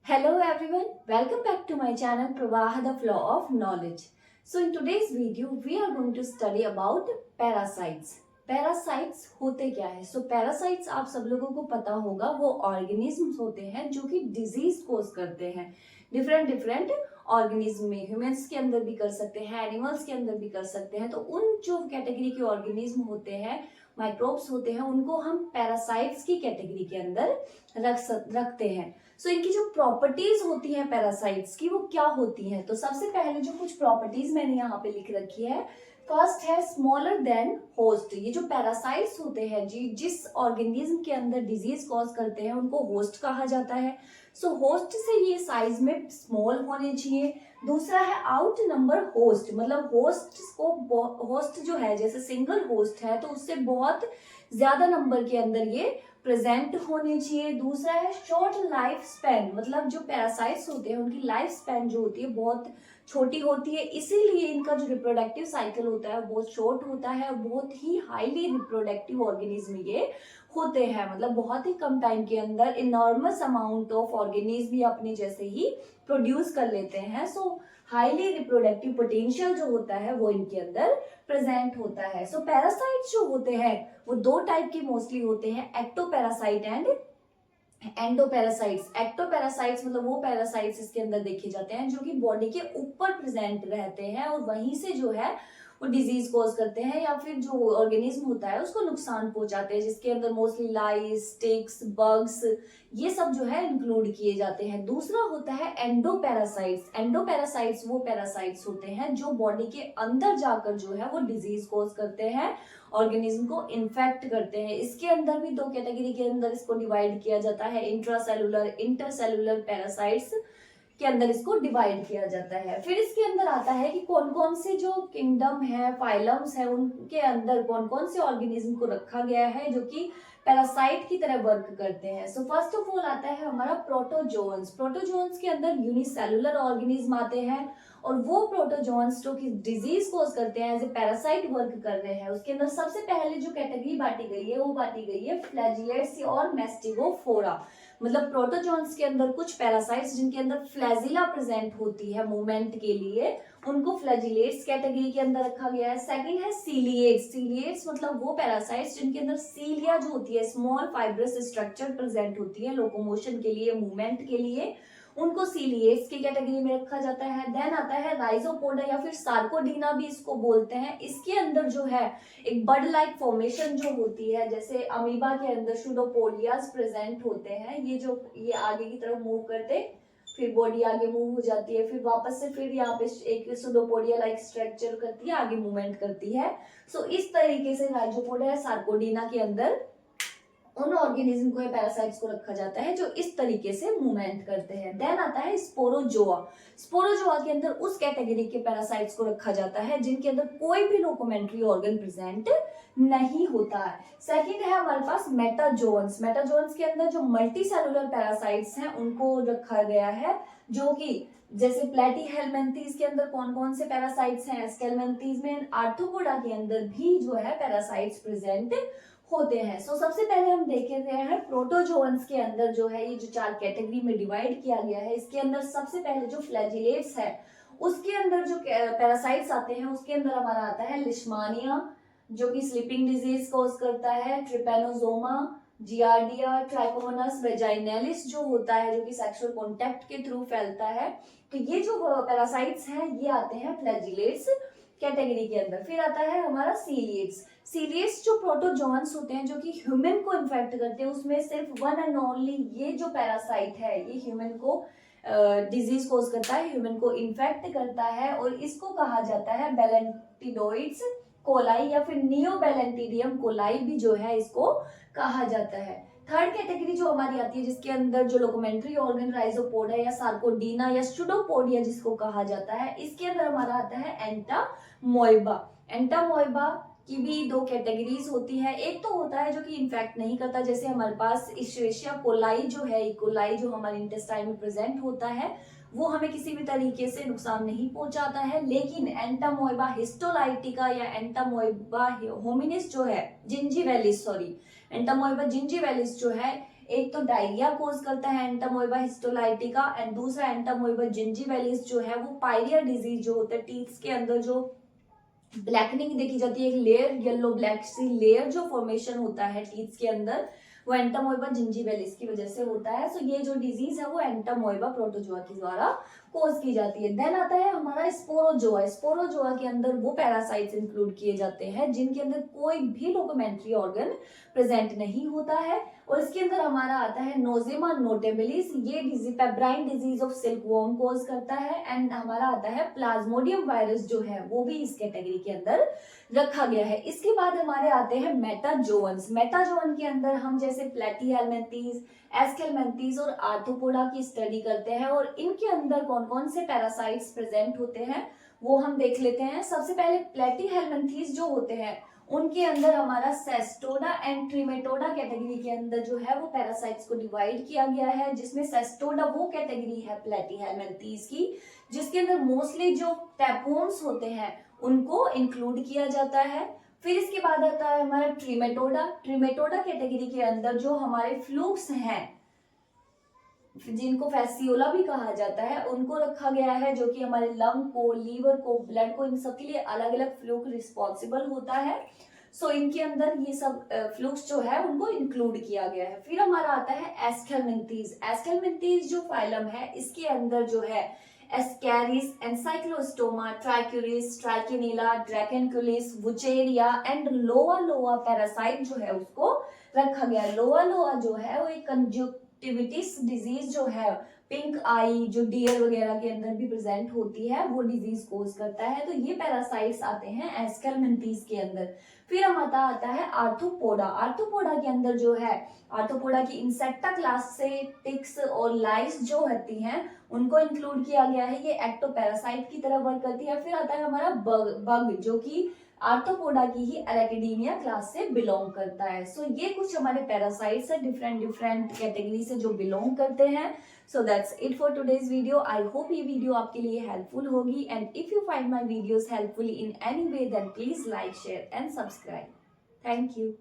Hello everyone, welcome back to my channel Pravaha the Flow of Knowledge. So in today's video we are going to study about parasites. Parasites होते क्या है? So parasites आप सब लोगों को पता होगा वो organisms होते हैं जो कि disease cause करते हैं. डिफरेंट ऑर्गेनिज्म में ह्यूमंस के अंदर भी कर सकते हैं, एनिमल्स के अंदर भी कर सकते हैं. तो उन जो कैटेगरी के ऑर्गेनिज्म होते हैं, माइक्रोब्स होते हैं, उनको हम पैरासाइट्स की कैटेगरी के अंदर रखते हैं. सो इनकी जो प्रॉपर्टीज होती हैं पैरासाइट्स की वो क्या होती हैं? तो सबसे पहले जो कुछ प्रॉपर्टीज मैंने यहाँ पे लिख रखी है, फर्स्ट है स्मॉलर देन होस्ट. ये जो पैरासाइट्स होते हैं जी, जिस ऑर्गेनिज्म के अंदर डिजीज कॉज करते हैं उनको होस्ट कहा जाता है. सो होस्ट से ये साइज में स्मॉल होने चाहिए. दूसरा है आउट नंबर होस्ट, मतलब होस्ट जो है जैसे सिंगल होस्ट है तो उससे बहुत ज्यादा नंबर के अंदर ये प्रेजेंट होने चाहिए. दूसरा है शॉर्ट लाइफ स्पैन, मतलब जो पैरासाइट्स होते हैं उनकी लाइफ स्पैन जो होती है बहुत छोटी होती है, इसीलिए इनका जो रिप्रोडक्टिव साइकिल होता है बहुत शॉर्ट होता है और बहुत ही हाईली रिप्रोडक्टिव ऑर्गेनिज्म ये होते हैं. मतलब बहुत ही कम टाइम के अंदर इनॉर्मस अमाउंट ऑफ ऑर्गेनिज्म ये अपने जैसे ही प्रोड्यूस कर लेते हैं. सो हाईली रिप्रोडक्टिव पोटेंशियल जो होता है वो इनके अंदर प्रेजेंट होता है. सो पैरासाइट्स जो होते हैं वो दो टाइप के मोस्टली होते हैं, एक्टोपैरासाइट एंड एंडोपैरासाइट्स. एक्टोपैरासाइट्स मतलब वो पैरासाइट्स इसके अंदर देखे जाते हैं जो कि बॉडी के ऊपर प्रेजेंट रहते हैं और वहीं से जो है वो डिजीज कॉज करते हैं या फिर जो ऑर्गेनिज्म होता है उसको नुकसान पहुंचाते हैं, जिसके अंदर मोस्टली लाइस, टिक्स, बग्स ये सब जो है इंक्लूड किए जाते हैं. दूसरा होता है एंडोपैरासाइट्स. एंडोपैरासाइट्स वो पैरासाइट्स होते हैं जो बॉडी के अंदर जाकर जो है वो डिजीज कॉज करते हैं, ऑर्गेनिज्म को इन्फेक्ट करते हैं. इसके अंदर भी दो कैटेगरी के अंदर इसको डिवाइड किया जाता है, इंट्रासेलुलर, इंटरसेलुलर पैरासाइट्स के अंदर इसको डिवाइड किया जाता है. फिर इसके अंदर आता है कि कौन कौन से जो किंगडम है, फाइलम्स है, उनके अंदर कौन कौन से ऑर्गेनिज्म को रखा गया है जो कि पैरासाइट की तरह वर्क करते हैं. सो फर्स्ट ऑफ ऑल आता है हमारा प्रोटोजोन्स. प्रोटोजोन्स के अंदर यूनिसेलुलर ऑर्गेनिज्म आते हैं और वो प्रोटोजोन्स जो कि डिजीज कॉज करते हैं एज ए पैरासाइट वर्क कर रहे हैं. उसके अंदर सबसे पहले जो कैटेगरी बांटी गई है वो बांटी गई है फ्लैजिलेट्स और मैस्टिगोफोरा. मतलब प्रोटोजोन्स के अंदर कुछ पैरासाइट्स जिनके अंदर फ्लैजिला प्रेजेंट होती है मूवमेंट के लिए, उनको फ्लैजिलेट्स कैटेगरी के अंदर रखा गया है. सेकंड है सीलिएट्स. सीलिएट्स मतलब वो पैरासाइट्स जिनके अंदर सीलिया जो होती है, स्मॉल फाइब्रस स्ट्रक्चर प्रेजेंट होती है लोकोमोशन के लिए, मूवमेंट के लिए, उनको सीलिएट्स की कैटेगरी में रखा जाता है. देन आता है राइजोपोडा या फिर सार्कोडीना भी इसको बोलते हैं. इसके अंदर जो है एक बर्ड लाइक फॉर्मेशन जो होती है, जैसे अमीबा के अंदर सूडोपोडियाज प्रेजेंट होते हैं. ये आगे की तरफ मूव करते, फिर बॉडी आगे मूव हो जाती है, फिर वापस से फिर यहाँ पे एक सूडोपोडिया लाइक स्ट्रक्चर करती है, आगे मूवमेंट करती है. सो इस तरीके से राइजोपोडा या सार्कोडीना के अंदर उन ऑर्गेनिज्म को या पैरासाइट्स को रखा जाता है जो इस तरीके से मूवमेंट करते हैं. देन आता है स्पोरोजोआ. स्पोरोजोआ के अंदर उस कैटेगरी के पैरासाइट्स को रखा जाता है जिनके अंदर कोई भी लोकोमेंट्री ऑर्गन प्रेजेंट नहीं होता है. सेकंड है हमारे पास मेटाजोन्स. मेटाजोन्स के अंदर जो मल्टी सेलुलर पैरासाइट्स हैं उनको रखा गया है, जो कि जैसे प्लेटीहेलमिन्थीज के अंदर कौन कौन से पैरासाइट्स हैं, एस्केलमिन्थीज में, आर्थ्रोपोडा के अंदर भी जो है पैरासाइट्स प्रेजेंट होते हैं. सो सबसे पहले हम देखे रहे हैं प्रोटोजोन्स के अंदर जो है ये जो चार कैटेगरी में डिवाइड किया गया है. इसके अंदर सबसे पहले जो फ्लैजिलेट्स है उसके अंदर जो पैरासाइट्स आते हैं उसके अंदर हमारा आता है लिशमानिया जो कि स्लीपिंग डिजीज कॉज करता है, ट्रिपेनोसोमा, जियार्डिया, ट्राइकोमोनास वेजाइनैलिस जो होता है जो कि सेक्सुअल कॉन्टैक्ट के थ्रू फैलता है. तो ये जो पैरासाइट्स हैं ये आते हैं फ्लैजिलेट्स कैटेगरी के अंदर. फिर आता है हमारा सीलिएट्स. सीलिएट्स जो प्रोटोजोन्स होते हैं जो कि ह्यूमन को इन्फेक्ट करते हैं, उसमें सिर्फ वन एंड ओनली ये जो पैरासाइट है ये ह्यूमन को डिजीज कोज करता है, ह्यूमन को इन्फेक्ट करता है और इसको कहा जाता है बेलेंटिडोइड्स कोलाई या फिर नियोबेलेंटिडियम कोलाई भी जो है इसको कहा जाता है. थर्ड कैटेगरी जो हमारी आती है जिसके अंदर जो लोकोमेंट्री ऑर्गन राइजोपोडा या सार्कोडीना या सूडोपोडिया जिसको कहा जाता है, इसके अंदर हमारा आता है एंटामोइबा. एंटामोइबा की भी दो कैटेगरीज होती है. एक तो होता है जो कि इन्फेक्ट नहीं करता, जैसे हमारे पास इश्वेरिया कोलाई जो है, कोलाई जो हमारे इंटेस्टाइन में प्रेजेंट होता है वो हमें किसी भी तरीके से नुकसान नहीं पहुंचाता है. लेकिन एंटामोइबा हिस्टोलाइटिका या एंटामोइबा होमिनिस जो है, जिंजीवेलिस, सॉरी, एंटामोइबा जिंजीवेलिस जो है एक तो डायरिया कोज करता है एंटामोeba हिस्टोलाइटिका, एंड दूसरा एंटामोeba जिंजीवैलिस जो है वो पायरिया डिजीज जो होता है, टीथ के अंदर जो ब्लैकनिंग देखी जाती है, एक लेयर येलो ब्लैक सी लेयर जो फॉर्मेशन होता है टीथ के अंदर, वो एंटामोeba जिंजीवैलिस की वजह से होता है। सो ये जो डिजीज है वो एंटामोeba प्रोटोजोआ के द्वारा कोज की जाती है। देन आता है हमारा स्पोरोजोआ। स्पोरोजोआ के अंदर वो पैरासाइट्स इंक्लूड किए जाते हैं जिनके अंदर कोई भी लोकोमेंट्री ऑर्गन प्रेजेंट नहीं होता है, और इसके अंदर हमारा आता है नोजेमा नोटेबिलिस। ये disease pebrine disease of silkworm cause करता है, एंड हमारा आता है प्लाज्मोडियम वायरस जो है वो भी इस कैटेगरी के अंदर रखा गया है। इसके बाद हमारे आते हैं मेटाजोअन्स। मेटाजोअन के अंदर हम जैसे प्लेटीहेल्मिन्थीज, एस्केल्मिन्थीज और आर्थ्रोपोडा की स्टडी करते हैं, और इनके अंदर कौन कौन से पैरासाइट्स प्रेजेंट होते हैं वो हम देख लेते हैं। सबसे पहले प्लेटीहेल्मिन्थीज जो होते हैं उनके अंदर हमारा सेस्टोडा एंड ट्रिमेटोडा कैटेगरी के अंदर जो है वो पैरासाइट्स को डिवाइड किया गया है, जिसमें सेस्टोडा वो कैटेगरी है प्लेटीहेल्मिन्थीज की जिसके अंदर मोस्टली जो टैपोन्स होते हैं उनको इंक्लूड किया जाता है। फिर इसके बाद आता है हमारा ट्रिमेटोडा। ट्रिमेटोडा कैटेगरी के अंदर जो हमारे फ्लूक्स हैं जिनको फैसियोला भी कहा जाता है उनको रखा गया है, जो कि हमारे लंग को, लीवर को, ब्लड को, इन सब के लिए अलग अलग फ्लूक रिस्पॉन्सिबल होता है। सो इनके अंदर ये सब फ्लूक्स जो है उनको इंक्लूड किया गया है। फिर हमारा आता है एस्केल्मिन्थीज। एस्केल्मिन्थीज जो फाइलम है इसके अंदर जो है एस्कैरिस, एनसाइक्लोस्टोमा, ट्राइक्यूरिस, ट्राइकिनेला, ड्रैकेनकुलिस, वुचेरिया एंड लोआ लोआ पैरासाइट जो है उसको रखा गया है। लोआ लोआ जो है वो एक कंजक्टिविटिस डिजीज जो है, पिंक आई जो डियर वगैरह के अंदर भी प्रेजेंट होती है वो डिजीज कोज करता है। तो ये पैरासाइट्स आते हैं एस्केल्मिन्थीज के अंदर। फिर हमारा आता है आर्थ्रोपोडा। आर्थ्रोपोडा के अंदर जो है आर्थ्रोपोडा की इंसेक्टा क्लास से टिक्स और लाइस जो होती हैं उनको इंक्लूड किया गया है, ये एक्टोपैरासाइट की तरह वर्क करती है। फिर आता है हमारा बग जो कि आर्थ्रोपोडा की ही अरेकिडीनिया क्लास से बिलोंग करता है। सो ये कुछ हमारे पैरासाइट्स है डिफरेंट कैटेगरी से जो बिलोंग करते हैं। So that's it for today's video. I hope ये वीडियो आपके लिए हेल्पफुल होगी, and if you find my videos helpful in any way then please like, share and subscribe. Thank you.